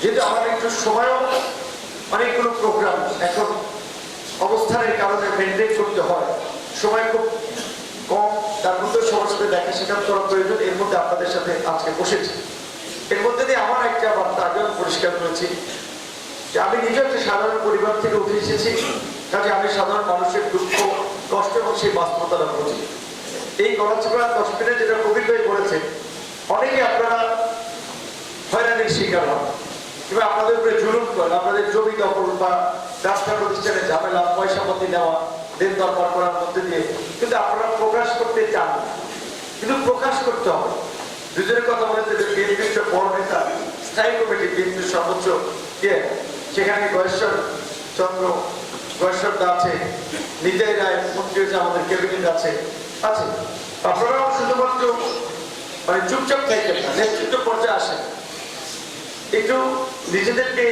যেহেতু আমার একটু সময়ও অনেকগুলো প্রোগ্রাম এখন অবস্থানের কারণে মেনটেন করতে হয়, সময় খুব কম, তার মধ্যে সবার সাথে দেখা সাক্ষাৎ করা প্রয়োজন। এর মধ্যে আপনাদের সাথে আজকে বসেছি। এর মধ্যে দিয়ে আমার একটা বার্তা আগেও পরিষ্কার করেছি যে আমি নিজে একটা সাধারণ পরিবার থেকে উঠে এসেছি, কাজে আমি সাধারণ মানুষের দুঃখ কষ্ট এবং সেই বাস্তবতা বুঝি। এই গণচোপড়া 10 মিনিট যেটা কবির ভাই বলেছে, অনেকে আপনারা হয়রানির শিকার হন কিংবা আপনাদের উপরে জুলুম করেন, আপনাদের জমি দখল বা রাস্তা প্রতিষ্ঠানে ঝামেলা, পয়সা পাতি নেওয়া, দেন দরবার করার মধ্যে দিয়ে কিন্তু আপনারা প্রকাশ করতে চান না, কিন্তু প্রকাশ করতে হবে। দুজনের কথা বলেছে যে বিএনপির বড় নেতা, স্থায়ী কমিটি বিএনপির সর্বোচ্চ সেখানে গয়েশ্বর চন্দ্র গয়েশ্বরদা আছে, নিতাই রায় মন্ত্রী হচ্ছে, আমাদের ক্যাবিনেট আছে। আপনারাও শুধুমাত্র মানে চুপচাপ থাকবেন না, নেতৃত্ব পর্যায়ে আসেন, একটু নিজেদেরকে